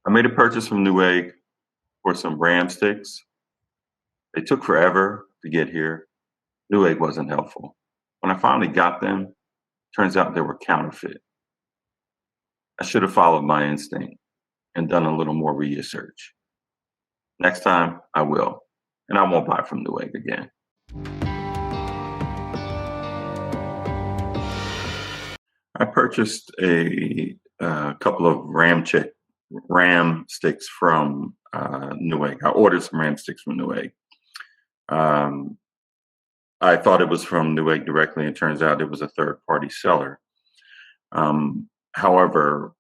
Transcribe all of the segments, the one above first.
I made a purchase from Newegg for some Ram sticks. They took forever to get here. Newegg wasn't helpful. When I finally got them, turns out they were counterfeit. I should have followed my instinct and done a little more research. Next time, I will, and I won't buy from Newegg again. I purchased a couple of Ram sticks from Newegg. I ordered some Ram sticks from Newegg. I thought it was from Newegg directly, and it turns out it was a third-party seller. However,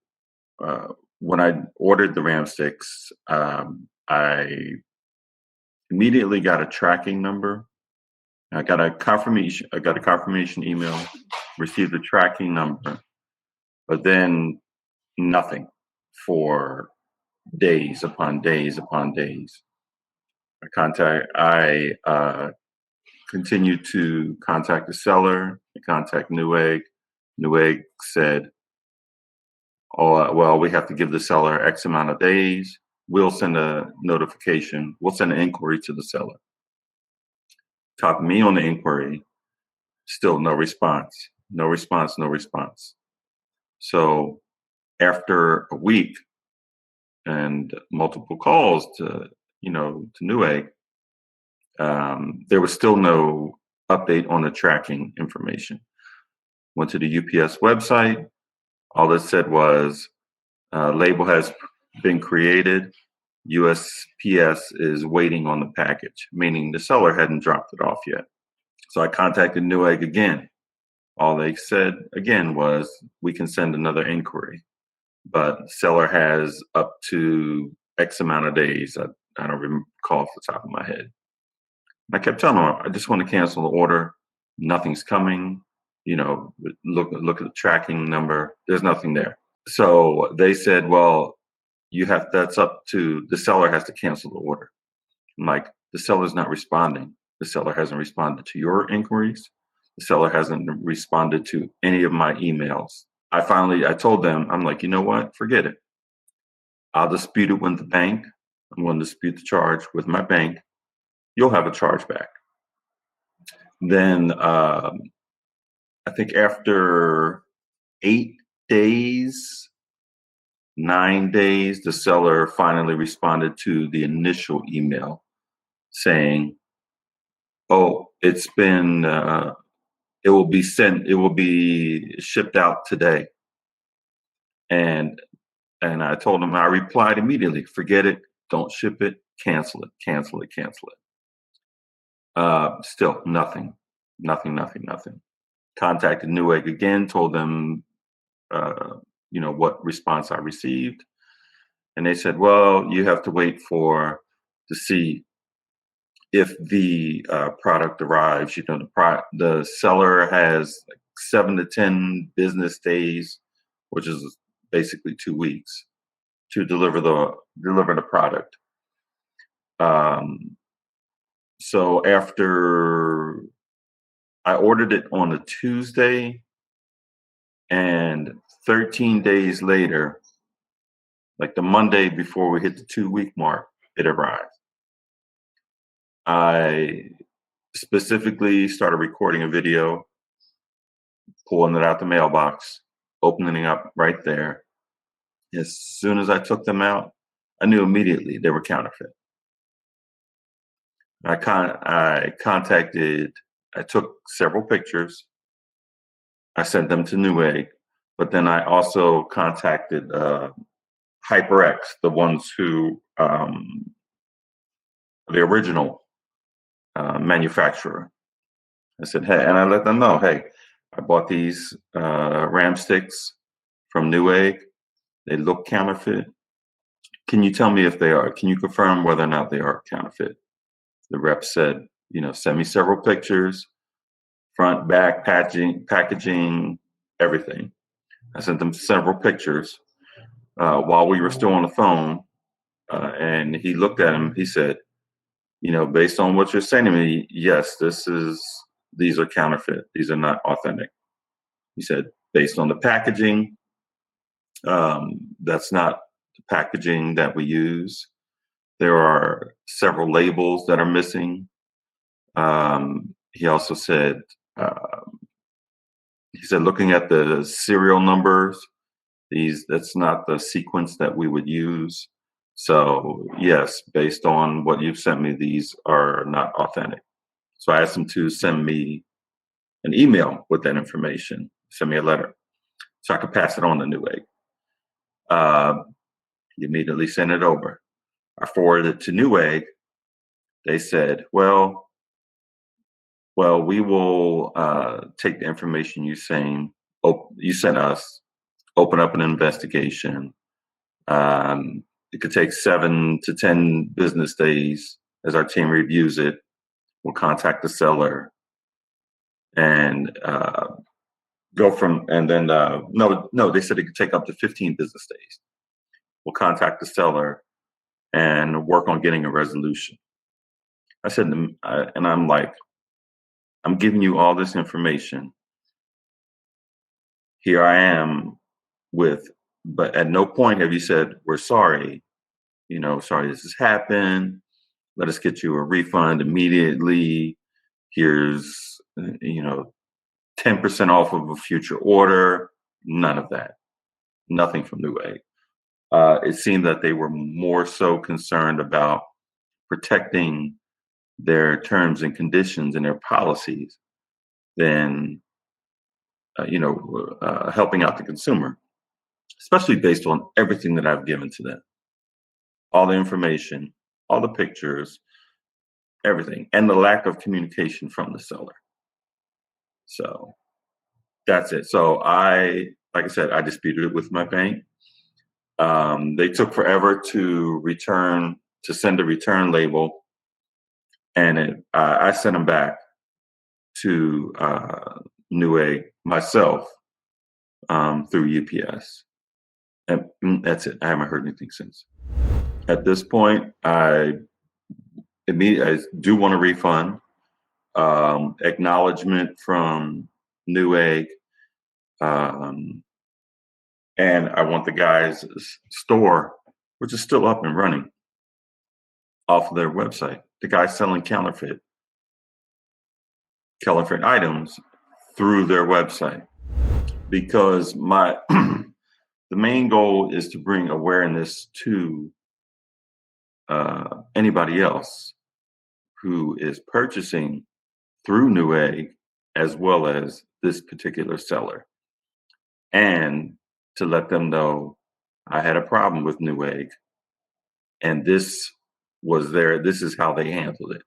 when I ordered the Ram sticks, I immediately got a tracking number. I got a confirmation email, received a tracking number, but then nothing for days upon days upon days. I continued to contact the seller, contact Newegg. Newegg said, "Oh, well, we have to give the seller X amount of days. We'll send a notification. We'll send an inquiry to the seller." Copy me on the inquiry. Still no response. No response. No response. So after a week and multiple calls to Newegg, there was still no update on the tracking information. Went to the UPS website. All it said was, label has been created. USPS is waiting on the package, meaning the seller hadn't dropped it off yet. So I contacted Newegg again. All they said again was, we can send another inquiry, but the seller has up to X amount of days. I don't recall off the top of my head. I kept telling them, I just want to cancel the order. Nothing's coming. Look at the tracking number. There's nothing there. So they said, well, that's up to the seller has to cancel the order. I'm like, the seller's not responding. The seller hasn't responded to your inquiries. The seller hasn't responded to any of my emails. I told them, I'm like, you know what? Forget it. I'll dispute it with the bank. I'm going to dispute the charge with my bank. You'll have a charge back. Then I think after 9 days, the seller finally responded to the initial email saying, "Oh, it will be shipped out today." And I told him, I replied immediately, forget it, don't ship it, cancel it. Still nothing. Contacted Newegg again, told them, what response I received. And they said, well, you have to wait to see if the product arrives. The seller has 7 to 10 business days, which is basically 2 weeks, to deliver the product. So after I ordered it on a Tuesday, and 13 days later, like the Monday before we hit the 2-week mark, it arrived. I specifically started recording a video, pulling it out the mailbox, opening it up right there. As soon as I took them out, I knew immediately they were counterfeit. I took several pictures. I sent them to Newegg, but then I also contacted HyperX, the ones who, the original manufacturer. I said, hey, and I let them know, hey, I bought these Ram sticks from Newegg. They look counterfeit. Can you tell me if they are? Can you confirm whether or not they are counterfeit? The rep said, send me several pictures, front, back, packaging, everything. I sent them several pictures while we were still on the phone, and he looked at them. He said, based on what you're saying to me, yes, these are counterfeit. These are not authentic. He said, based on the packaging, that's not the packaging that we use. There are several labels that are missing. He also said, looking at the serial numbers, that's not the sequence that we would use. So yes, based on what you've sent me, these are not authentic. So I asked him to send me an email with that information, send me a letter, so I could pass it on to Newegg. He immediately sent it over. I forwarded it to Newegg. They said, well, we will take the information you sent us, open up an investigation. It could take 7 to 10 business days as our team reviews it. We'll contact the seller and go from, and then, no, they said it could take up to 15 business days. We'll contact the seller and work on getting a resolution. I said, and I'm like, I'm giving you all this information. Here I am but at no point have you said, we're sorry, sorry this has happened. Let us get you a refund immediately. Here's, 10% off of a future order. None of that. Nothing from Newegg. It seemed that they were more so concerned about protecting their terms and conditions and their policies than, helping out the consumer, especially based on everything that I've given to them. All the information, all the pictures, everything, and the lack of communication from the seller. So that's it. So like I said, I disputed it with my bank. They took forever to send a return label. And I sent them back to Newegg myself through UPS. And that's it. I haven't heard anything since. At this point, I do want a refund, acknowledgement from Newegg, and I want the guy's store, which is still up and running, off of their website. The guy's selling counterfeit items through their website, because the main goal is to bring awareness to anybody else who is purchasing through Newegg as well as this particular seller, and to let them know I had a problem with Newegg and this is how they handled it.